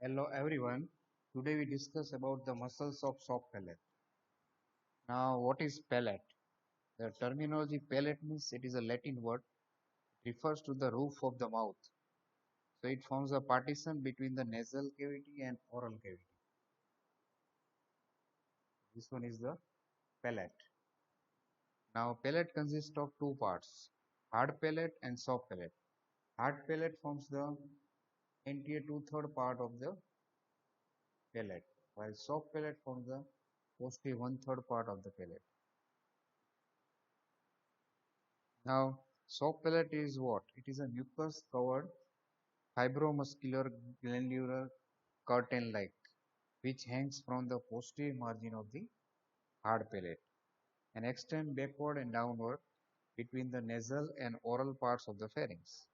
Hello everyone. Today we discuss about the muscles of soft palate. Now, what is palate? The terminology palate means it is a Latin word. It refers to the roof of the mouth. So it forms a partition between the nasal cavity and oral cavity. This one is the palate. Now, palate consists of two parts: hard palate and soft palate. Hard palate forms the entire two-third part of the palate, while soft palate forms the posterior one-third part of the palate. Now, soft palate is what? It is a mucus covered fibromuscular glandular curtain-like, which hangs from the posterior margin of the hard palate and extend backward and downward between the nasal and oral parts of the pharynx.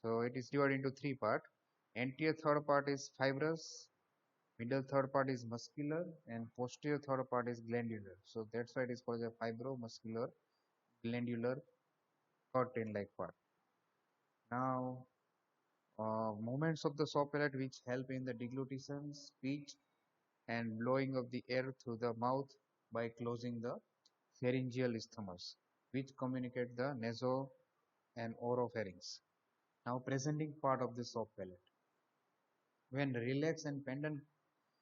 So it is divided into three parts. Anterior third part is fibrous, middle third part is muscular, and posterior third part is glandular. So that's why it is called a fibromuscular glandular curtain-like part. Now, movements of the soft palate which help in the deglutition, speech, and blowing of the air through the mouth by closing the pharyngeal isthmus, which communicate the naso and oropharynx. Now, presenting part of the soft palate. When relaxed and pendant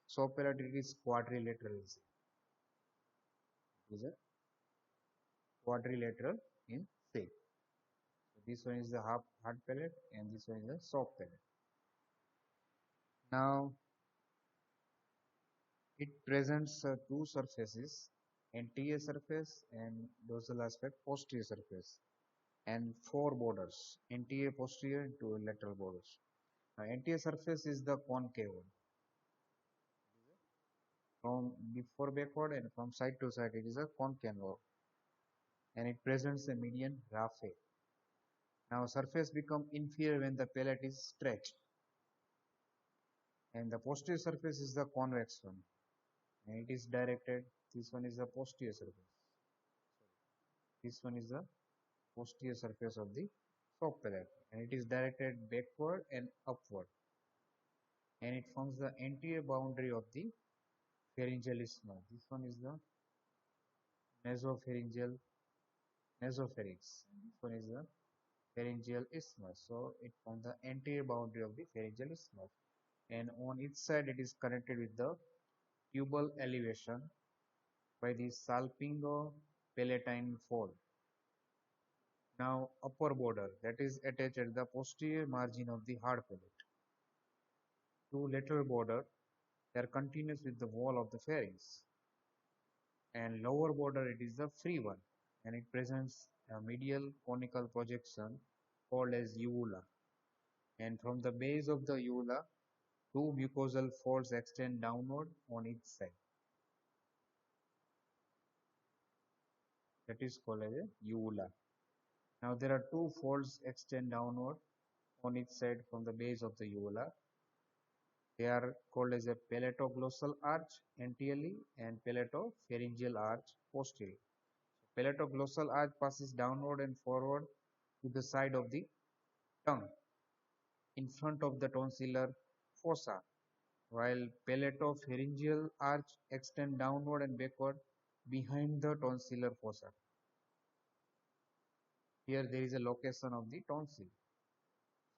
soft palate, it is quadrilateral. It is a quadrilateral in shape. So this one is the hard palate, and this one is the soft palate. Now, it presents two surfaces, anterior surface and dorsal aspect posterior surface, and four borders, anterior, posterior, and two lateral borders. Now, anterior surface is the concave one. From before backward and from side to side, it is a concave one, and it presents a median raphe. Now, surface become inferior when the palate is stretched, and the posterior surface is the convex one, and it is directed. This one is the posterior surface. This one is the posterior surface of the soft palate, and it is directed backward and upward, and it forms the anterior boundary of the pharyngeal isthmus. This one is the nasopharyngeal nasopharynx, and this one is the pharyngeal isthmus. So it forms the anterior boundary of the pharyngeal isthmus, and on each side it is connected with the tubal elevation by the salpingo-palatine fold. Now upper border that is attached at the posterior margin of the hard palate. Two lateral border, they are continuous with the wall of the pharynx, and lower border it is the free one, and it presents a medial conical projection called as uvula, and from the base of the uvula two mucosal folds extend downward on each side. That is called as a uvula. Now there are two folds extend downward on each side from the base of the uvula. They are called as a palatoglossal arch anteriorly and palatopharyngeal arch posteriorly. Palatoglossal arch passes downward and forward to the side of the tongue in front of the tonsillar fossa, while palatopharyngeal arch extends downward and backward behind the tonsillar fossa. Here there is a location of the tonsil.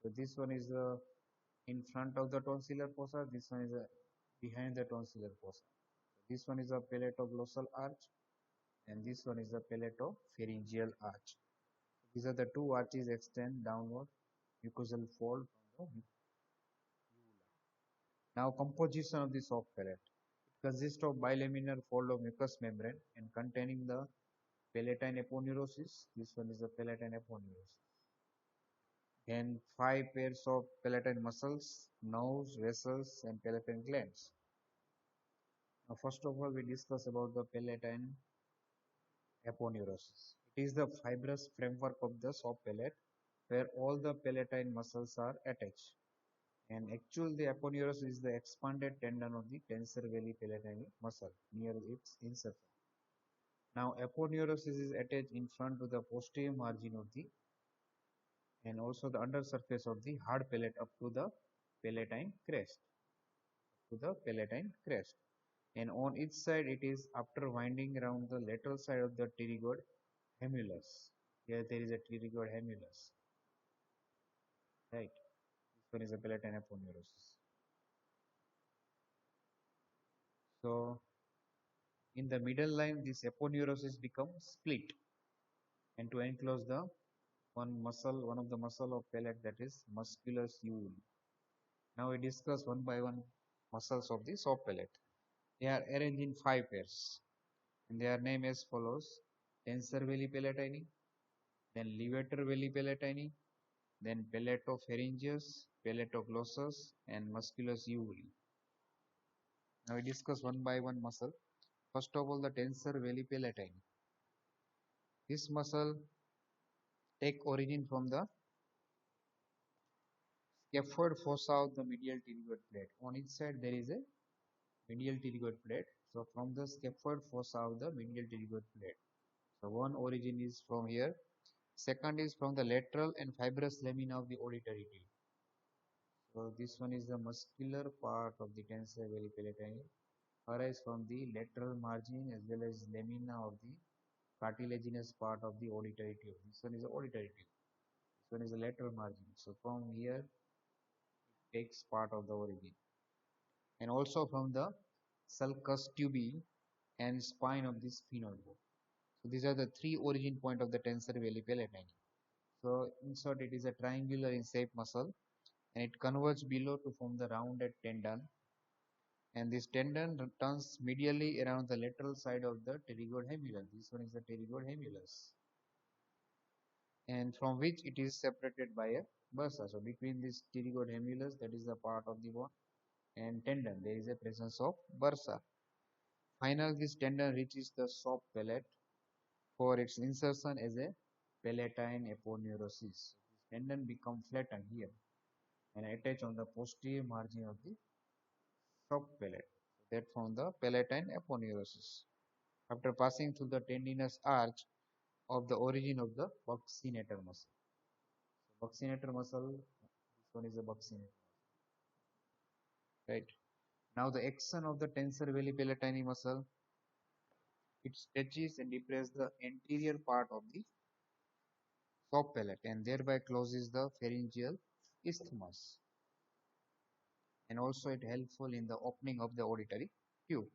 So this one is in front of the tonsillar fossa, this one is behind the tonsillar fossa. This one is a palatoglossal arch, and this one is the palatopharyngeal arch. These are the two arches extend downward mucosal fold from the uvula. Now composition of the soft palate. It consists of bilaminar fold of mucous membrane and containing the palatine aponeurosis. This one is the palatine aponeurosis. Then five pairs of palatine muscles, nerves, vessels, and palatine glands. Now first of all we discuss about the palatine aponeurosis. It is the fibrous framework of the soft palate where all the palatine muscles are attached. And actually the aponeurosis is the expanded tendon of the tensor veli palatine muscle near its insertion. Now aponeurosis is attached in front to the posterior margin of the and also the under surface of the hard palate up to the palatine crest, to the palatine crest. And on each side it is after winding around the lateral side of the pterygoid humulus. Here there is a pterygoid humulus, right? This one is a palatine aponeurosis. So in the middle line, this aponeurosis becomes split and to enclose the one of the muscle of palate, that is musculus uvuli. Now we discuss one by one muscles of the soft palate. They are arranged in 5 pairs and they are named as follows: tensor veli palatini, then levator veli palatini, then palatopharyngeus, palatoglossus, and musculus uvuli. Now we discuss one by one muscle. First of all, the tensor veli palatini. This muscle take origin from the scaphoid fossa of the medial pterygoid plate. On each side there is a medial pterygoid plate. So from the scaphoid fossa of the medial pterygoid plate. So one origin is from here. Second is from the lateral and fibrous lamina of the auditory tube. So this one is the muscular part of the tensor veli palatini, arise from the lateral margin as well as lamina of the cartilaginous part of the auditory tube. This one is the auditory tube. This one is the lateral margin. So from here it takes part of the origin. And also from the sulcus tubi and spine of the spinal bone. So these are the three origin point of the tensor veli palatini. So in short, it is a triangular in shape muscle and it converges below to form the rounded tendon, and this tendon turns medially around the lateral side of the pterygoid humulus. This one is the pterygoid humulus, and from which it is separated by a bursa. So between this pterygoid humulus, that is the part of the bone, and tendon, there is a presence of bursa. Finally, this tendon reaches the soft palate for its insertion as a palatine aponeurosis. This tendon becomes flattened here and attached on the posterior margin of the soft palate. That forms the palatine aponeurosis. After passing through the tendinous arch of the origin of the buccinator muscle. So buccinator muscle, this one is the buccinator, right? Now the action of the tensor veli palatini muscle, it stretches and depresses the anterior part of the soft palate and thereby closes the pharyngeal isthmus. And also it helpful in the opening of the auditory tube.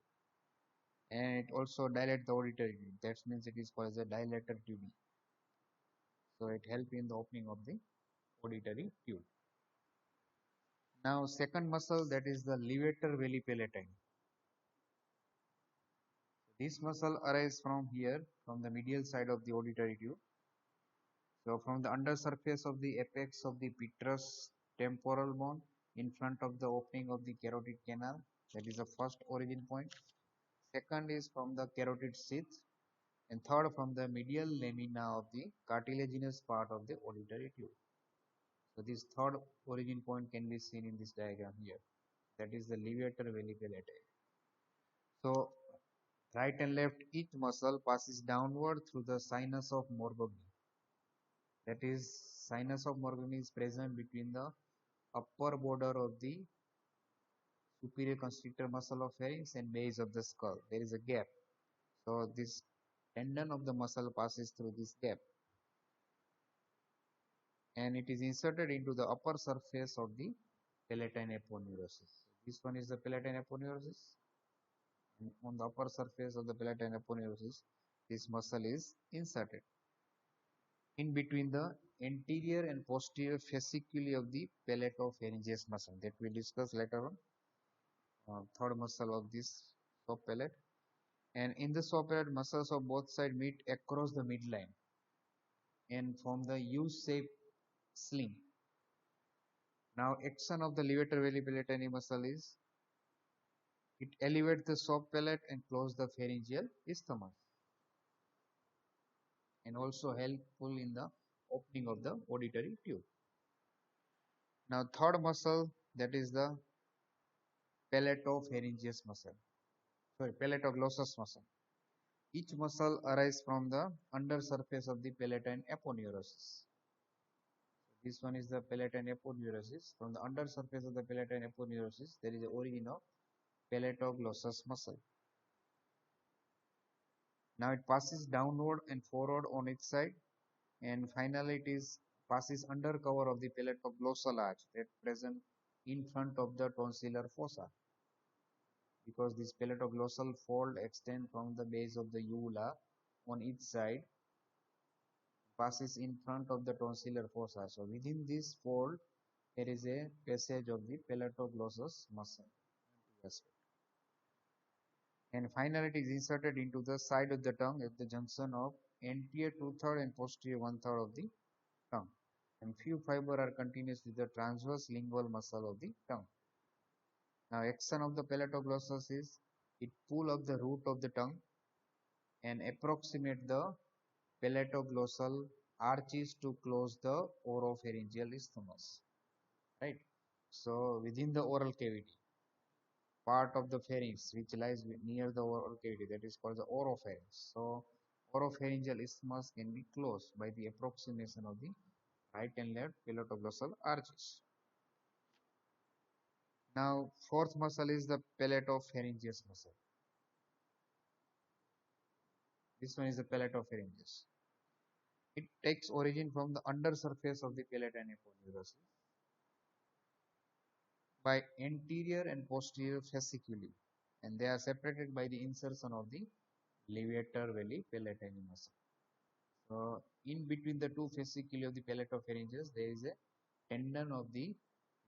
And it also dilates the auditory tube. That means it is called as a dilator tubi. So it helps in the opening of the auditory tube. Now second muscle, that is the levator veli palatine. This muscle arises from here, from the medial side of the auditory tube. So from the under surface of the apex of the petrous temporal bone in front of the opening of the carotid canal, that is the first origin point. Second is from the carotid sheath, and third from the medial lamina of the cartilaginous part of the auditory tube. So this third origin point can be seen in this diagram here. That is the levator veli palatine. So right and left, each muscle passes downward through the sinus of Morgagni. That is, sinus of Morgagni is present between the upper border of the superior constrictor muscle of pharynx and base of the skull. There is a gap. So this tendon of the muscle passes through this gap and it is inserted into the upper surface of the palatine aponeurosis. This one is the palatine aponeurosis, and on the upper surface of the palatine aponeurosis, this muscle is inserted in between the anterior and posterior fasciculi of the palatopharyngeus muscle that we discuss later on. Third muscle of this soft palate, and in the soft palate, muscles of both sides meet across the midline and form the U-shaped sling. Now action of the levator veli palatini muscle is it elevates the soft palate and close the pharyngeal isthmus, and also helpful in the opening of the auditory tube. Now third muscle, that is the palatopharyngeus muscle. Sorry, palatoglossus muscle. Each muscle arises from the under surface of the palatine aponeurosis. This one is the palatine aponeurosis. From the under surface of the palatine aponeurosis, there is the origin of palatoglossus muscle. Now it passes downward and forward on each side, and finally it is passes under cover of the palatoglossal arch that present in front of the tonsillar fossa, because this palatoglossal fold extends from the base of the uvula on each side, passes in front of the tonsillar fossa. So within this fold, there is a passage of the palatoglossus muscle. Yes. And finally, it is inserted into the side of the tongue at the junction of anterior two-third and posterior one-third of the tongue. And few fiber are continuous with the transverse lingual muscle of the tongue. Now, action of the palatoglossus is it pull up the root of the tongue and approximate the palatoglossal arches to close the oropharyngeal isthmus. Right. So within the oral cavity, part of the pharynx which lies near the oral cavity, that is called the oropharynx. So oropharyngeal isthmus can be closed by the approximation of the right and left palatoglossal arches. Now fourth muscle is the palatopharyngeus muscle. This one is the palatopharyngeus. It takes origin from the under surface of the palatine aponeurosis by anterior and posterior fasciculi, and they are separated by the insertion of the levator veli palatine muscle. So in between the two fasciculi of the palatopharyngeus, there is a tendon of the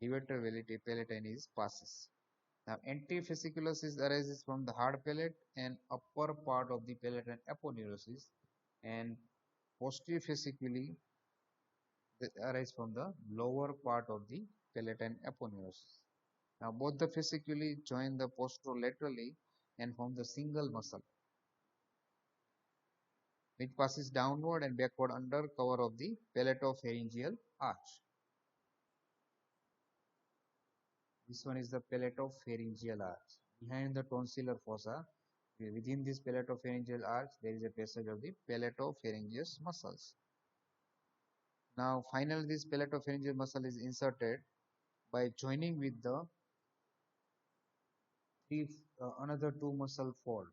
levator veli palatine passes. Now antifasciculosis arises from the hard palate and upper part of the palatine aponeurosis, and posterior fasciculi arise from the lower part of the palatine aponeurosis. Now both the fasciculi join the posterolaterally and form the single muscle, which passes downward and backward under cover of the palatopharyngeal arch. This one is the palatopharyngeal arch. Behind the tonsillar fossa, within this palatopharyngeal arch, there is a passage of the palatopharyngeus muscles. Now, finally, this palatopharyngeal muscle is inserted by joining with the another two muscle fold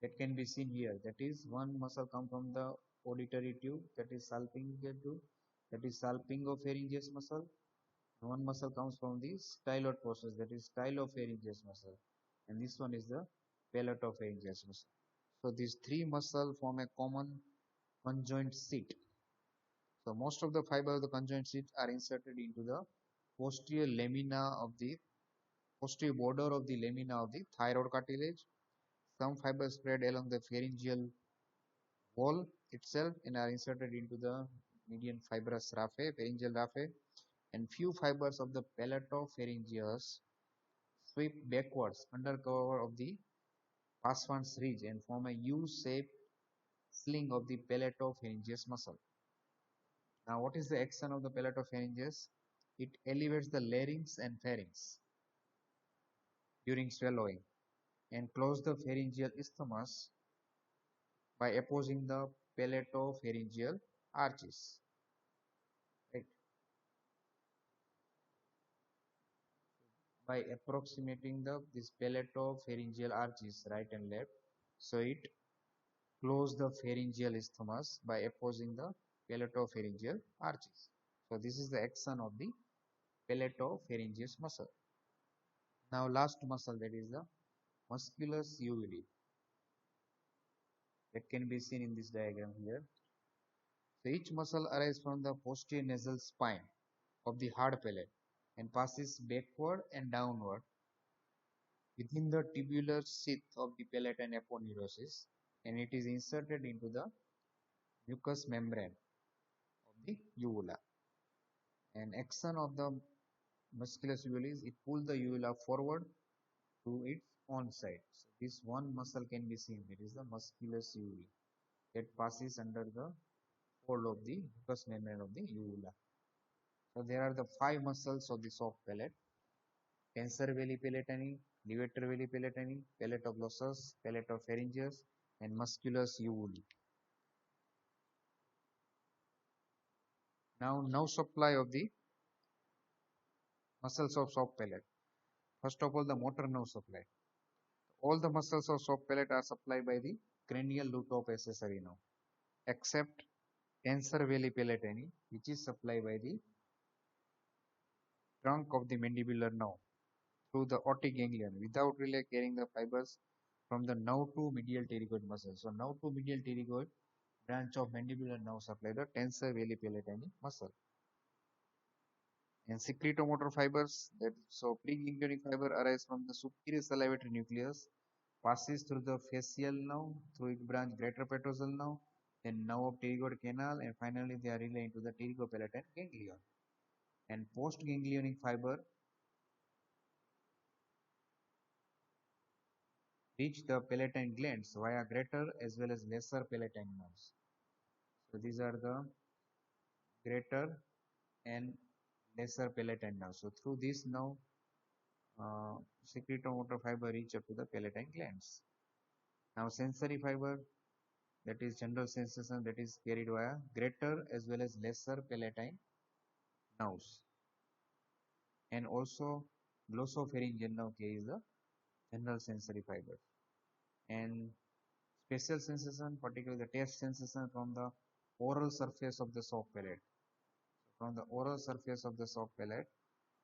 that can be seen here. That is, one muscle come from the auditory tube, that is salpingeal tube, that is salpingopharyngeus muscle. One muscle comes from the styloid process, that is stylopharyngeus muscle, and this one is the palatopharyngeus muscle. So these three muscles form a common conjoint seat. So most of the fiber of the conjoint seat are inserted into the posterior lamina of the posterior border of the lamina of the thyroid cartilage. Some fibers spread along the pharyngeal wall itself and are inserted into the median fibrous raphe, pharyngeal raphe, and few fibers of the palatopharyngeus sweep backwards under cover of the pars ridge and form a U-shaped sling of the palatopharyngeus muscle. Now, what is the action of the palatopharyngeus? It elevates the larynx and pharynx during swallowing and close the pharyngeal isthmus by opposing the palatopharyngeal arches. Right? By approximating this palatopharyngeal arches right and left, so it close the pharyngeal isthmus by opposing the palatopharyngeal arches. So this is the action of the palatopharyngeus muscle. Now last muscle, that is the musculus uvuli, that can be seen in this diagram here. So each muscle arises from the posterior nasal spine of the hard palate and passes backward and downward within the tubular sheath of the palatine aponeurosis, and it is inserted into the mucous membrane of the uvula. And action of the musculus uvuli is it pulls the uvula forward to its own side. So this one muscle can be seen, it is the musculus uvuli, that passes under the fold of the mucous membrane of the uvula. So there are the five muscles of the soft palate: tensor veli palatini, levator veli palatini, palatoglossus, palatopharyngeus, and musculus uvuli. Now supply of the muscles of soft palate. First of all, the motor nerve supply. All the muscles of soft palate are supplied by the cranial loop of accessory nerve, except tensor veli palatini, which is supplied by the trunk of the mandibular nerve through the otic ganglion without really carrying the fibers from the nerve to medial pterygoid muscle. So nerve to medial pterygoid branch of mandibular nerve supply the tensor veli palatini muscle. And secretomotor fibers, that so preganglionic fiber arise from the superior salivatory nucleus, passes through the facial nerve, through its branch greater petrosal nerve, then nerve of pterygoid canal, and finally they are relayed into the pterygopalatine ganglion. And postganglionic fiber reach the palatine glands via greater as well as lesser palatine nerves. So these are the greater and lesser palatine nerves. So through this nerve, uh, secretomotor fiber reach up to the palatine glands. Now sensory fiber, that is general sensation, that is carried via greater as well as lesser palatine nerves. And also glossopharyngeal nerve carries the general sensory fiber. And spatial sensation, particularly the taste sensation from the oral surface of the soft palate. From the oral surface of the soft palate,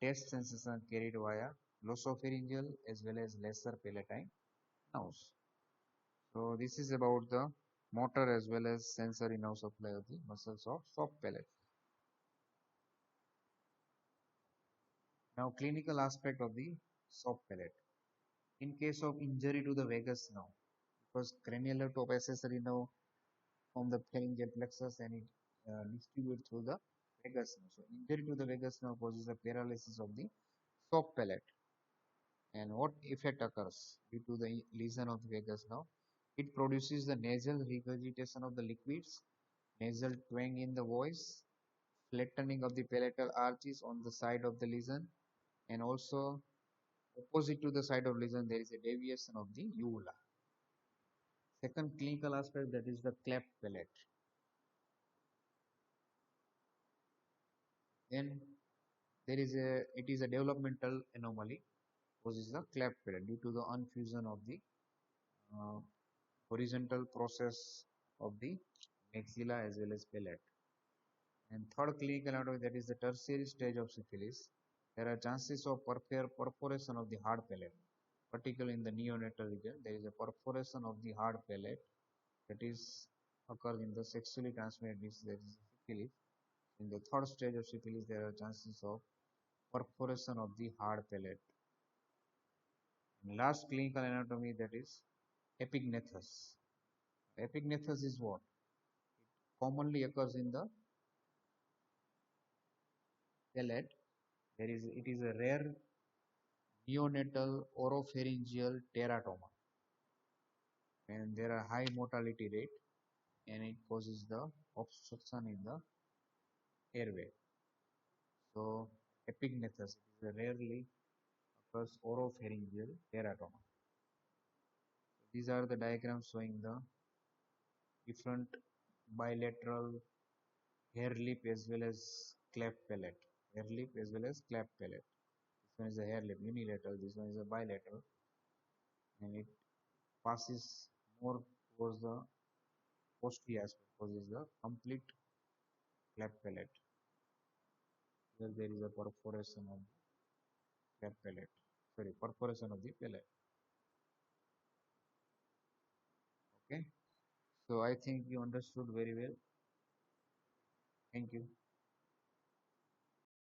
taste sensation carried via glossopharyngeal as well as lesser palatine nerves. So this is about the motor as well as sensory nerve supply of the muscles of soft palate. Now clinical aspect of the soft palate. In case of injury to the vagus nerve, because cranial nerve top accessory nerve from the pharyngeal plexus and it distributes through the vagus nerve. So injury to the vagus nerve causes a paralysis of the soft palate. And what effect occurs due to the lesion of the vagus nerve? It produces the nasal regurgitation of the liquids, nasal twang in the voice, flattening of the palatal arches on the side of the lesion, and also opposite to the side of lesion there is a deviation of the uvula. Second clinical aspect, that is the cleft palate. Then there is a it is a developmental anomaly causes the cleft palate due to the unfusion of the uh, horizontal process of the maxilla as well as palate. And third clinical anatomy, that is the tertiary stage of syphilis. There are chances of perforation of the hard palate, particularly in the neonatal region. There is a perforation of the hard palate that is occurs in the sexually transmitted disease, that is syphilis. In the third stage of syphilis, there are chances of perforation of the hard palate. And last clinical anatomy, that is epignethus. Epignethus is what? Commonly occurs in the palate. It is a rare neonatal oropharyngeal teratoma, and there are high mortality rate, and it causes the obstruction in the airway. So epignethus is a rarely occurs oropharyngeal teratoma. These are the diagrams showing the different bilateral hair lip as well as cleft palate. Hair lip as well as cleft palate. This one is a hair lip unilateral, this one is a bilateral, and it passes more towards the posterior aspect, causes the complete cleft palate. Here there is a perforation of the cleft palate. Sorry, perforation of the palate. Okay. So I think you understood very well. Thank you.